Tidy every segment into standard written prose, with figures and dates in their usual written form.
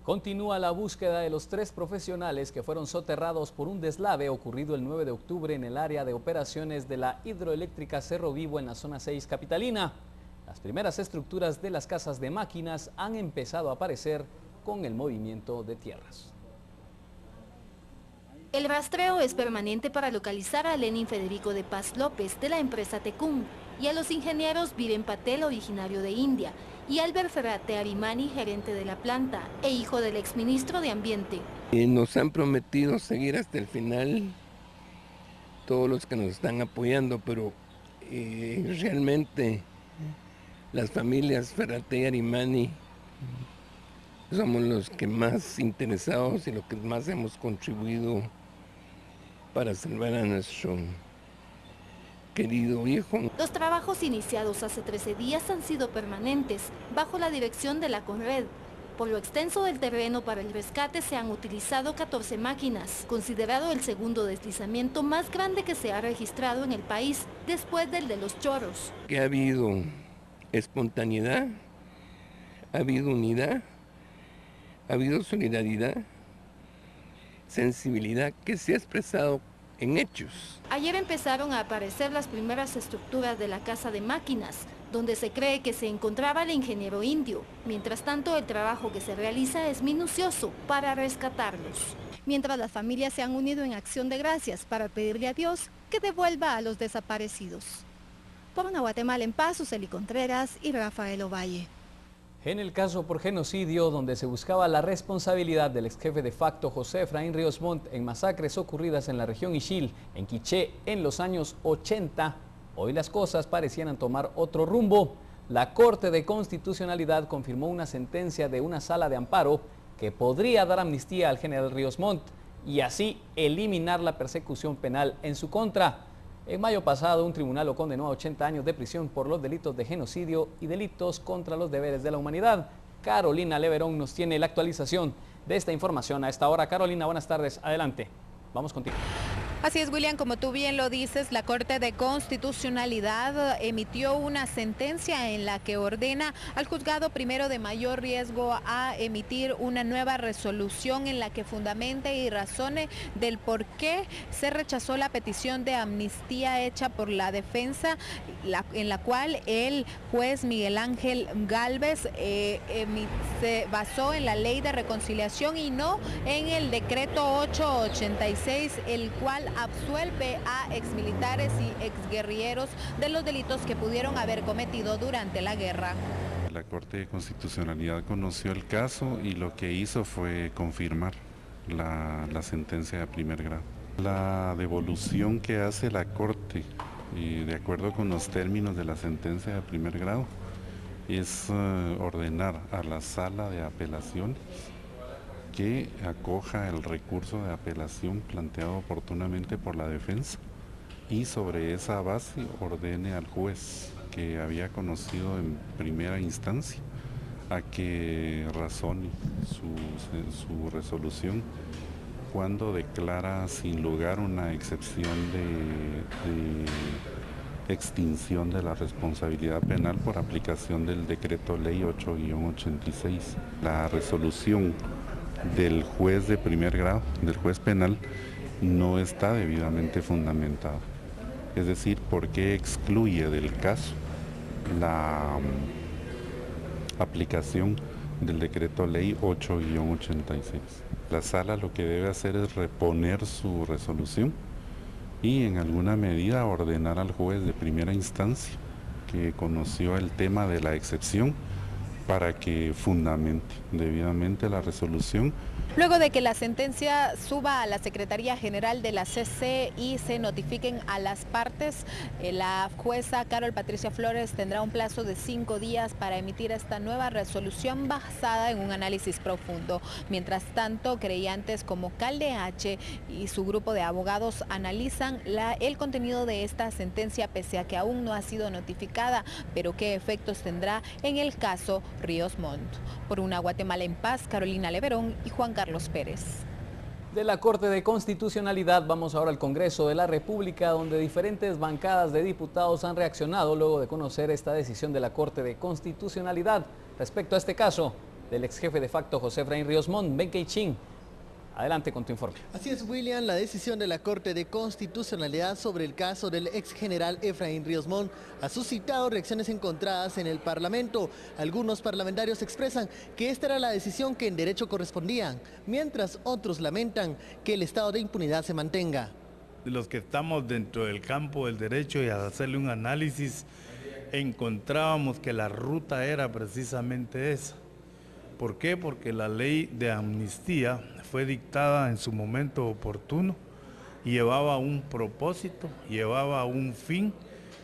Continúa la búsqueda de los 3 profesionales que fueron soterrados por un deslave ocurrido el 9 de octubre en el área de operaciones de la hidroeléctrica Cerro Vivo en la zona 6 capitalina. Las primeras estructuras de las casas de máquinas han empezado a aparecer con el movimiento de tierras. El rastreo es permanente para localizar a Lenin Federico de Paz López de la empresa Tecum y a los ingenieros Viren Patel, originario de India, y Albert Ferrate Arimani, gerente de la planta e hijo del exministro de Ambiente. Nos han prometido seguir hasta el final todos los que nos están apoyando, pero realmente las familias Ferrate y Arimani somos los que más interesados y los que más hemos contribuido para salvar a nuestro querido hijo. Los trabajos iniciados hace 13 días han sido permanentes, bajo la dirección de la Conred. Por lo extenso del terreno para el rescate se han utilizado 14 máquinas, considerado el segundo deslizamiento más grande que se ha registrado en el país, después del de Los Chorros. Que ha habido espontaneidad, ha habido unidad, ha habido solidaridad, sensibilidad que se ha expresado en hechos. Ayer empezaron a aparecer las primeras estructuras de la casa de máquinas, donde se cree que se encontraba el ingeniero indio. Mientras tanto, el trabajo que se realiza es minucioso para rescatarlos. Mientras las familias se han unido en acción de gracias para pedirle a Dios que devuelva a los desaparecidos. Por una Guatemala en paz, Suseli Contreras y Rafael Ovalle. En el caso por genocidio, donde se buscaba la responsabilidad del ex jefe de facto José Efraín Ríos Montt en masacres ocurridas en la región Ixil, en Quiché, en los años 80, hoy las cosas parecían tomar otro rumbo. La Corte de Constitucionalidad confirmó una sentencia de una sala de amparo que podría dar amnistía al general Ríos Montt y así eliminar la persecución penal en su contra. En mayo pasado, un tribunal lo condenó a 80 años de prisión por los delitos de genocidio y delitos contra los deberes de la humanidad. Carolina Leverón nos tiene la actualización de esta información a esta hora. Carolina, buenas tardes. Adelante. Vamos contigo. Así es, William, como tú bien lo dices, la Corte de Constitucionalidad emitió una sentencia en la que ordena al juzgado primero de mayor riesgo a emitir una nueva resolución en la que fundamente y razone del por qué se rechazó la petición de amnistía hecha por la defensa, en la cual el juez Miguel Ángel Gálvez se basó en la ley de reconciliación y no en el decreto 886, el cual absuelve a exmilitares y exguerrilleros de los delitos que pudieron haber cometido durante la guerra. La Corte de Constitucionalidad conoció el caso y lo que hizo fue confirmar la sentencia de primer grado. La devolución que hace la Corte, de acuerdo con los términos de la sentencia de primer grado, es ordenar a la sala de apelaciones que acoja el recurso de apelación planteado oportunamente por la defensa y sobre esa base ordene al juez que había conocido en primera instancia a que razone su resolución cuando declara sin lugar una excepción de extinción de la responsabilidad penal por aplicación del decreto ley 8-86. La resolución del juez de primer grado, del juez penal, no está debidamente fundamentada. Es decir, ¿por qué excluye del caso la aplicación del decreto ley 8-86? La sala lo que debe hacer es reponer su resolución y en alguna medida ordenar al juez de primera instancia que conoció el tema de la excepción para que fundamente debidamente la resolución. Luego de que la sentencia suba a la Secretaría General de la CC y se notifiquen a las partes, la jueza Carol Patricia Flores tendrá un plazo de 5 días para emitir esta nueva resolución basada en un análisis profundo. Mientras tanto, creyentes como Calde H y su grupo de abogados analizan el contenido de esta sentencia pese a que aún no ha sido notificada, pero qué efectos tendrá en el caso Ríos Montt. Por una Guatemala en paz, Carolina Leverón y Juan Carlos Pérez. De la Corte de Constitucionalidad vamos ahora al Congreso de la República, donde diferentes bancadas de diputados han reaccionado luego de conocer esta decisión de la Corte de Constitucionalidad. Respecto a este caso, del ex jefe de facto José Efraín Ríos Montt. Benkei Chin, adelante con tu informe. Así es, William, la decisión de la Corte de Constitucionalidad sobre el caso del ex general Efraín Ríos Montt ha suscitado reacciones encontradas en el Parlamento. Algunos parlamentarios expresan que esta era la decisión que en derecho correspondía, mientras otros lamentan que el estado de impunidad se mantenga. Los que estamos dentro del campo del derecho y al hacerle un análisis, encontrábamos que la ruta era precisamente esa. ¿Por qué? Porque la ley de amnistía fue dictada en su momento oportuno, llevaba un propósito, llevaba un fin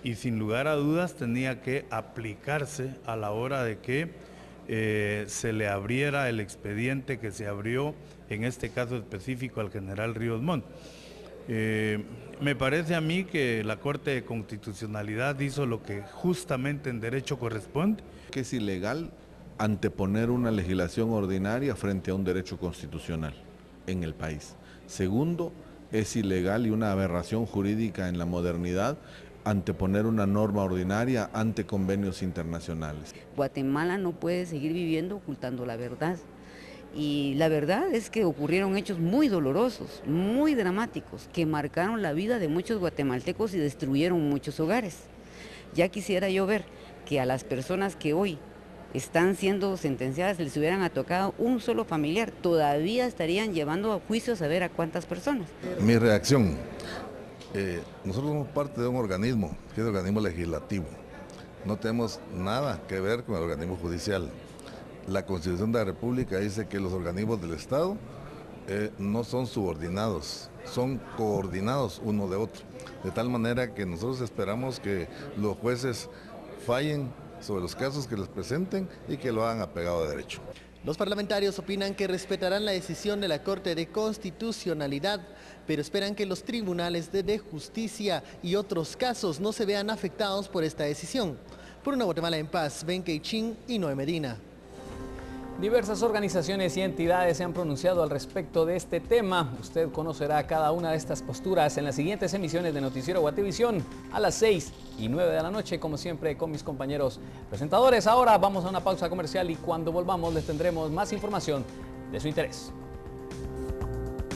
y sin lugar a dudas tenía que aplicarse a la hora de que se le abriera el expediente que se abrió, en este caso específico al general Ríos Montt. Me parece a mí que la Corte de Constitucionalidad hizo lo que justamente en derecho corresponde. Que es ilegal anteponer una legislación ordinaria frente a un derecho constitucional en el país. Segundo, es ilegal y una aberración jurídica en la modernidad anteponer una norma ordinaria ante convenios internacionales. Guatemala no puede seguir viviendo ocultando la verdad. Y la verdad es que ocurrieron hechos muy dolorosos, muy dramáticos, que marcaron la vida de muchos guatemaltecos y destruyeron muchos hogares. Ya quisiera yo ver que a las personas que hoy están siendo sentenciadas les hubieran tocado un solo familiar, todavía estarían llevando a juicio a saber a cuántas personas. Mi reacción, nosotros somos parte de un organismo, que es el organismo legislativo. No tenemos nada que ver con el organismo judicial. La Constitución de la República dice que los organismos del Estado no son subordinados, son coordinados uno de otro. De tal manera que nosotros esperamos que los jueces fallen sobre los casos que les presenten y que lo hagan apegado a derecho. Los parlamentarios opinan que respetarán la decisión de la Corte de Constitucionalidad, pero esperan que los tribunales de justicia y otros casos no se vean afectados por esta decisión. Por una Guatemala en paz, Benkei Chin y Noé Medina. Diversas organizaciones y entidades se han pronunciado al respecto de este tema. Usted conocerá cada una de estas posturas en las siguientes emisiones de Noticiero Guatevisión a las 6 y 9 de la noche, como siempre, con mis compañeros presentadores. Ahora vamos a una pausa comercial y cuando volvamos les tendremos más información de su interés.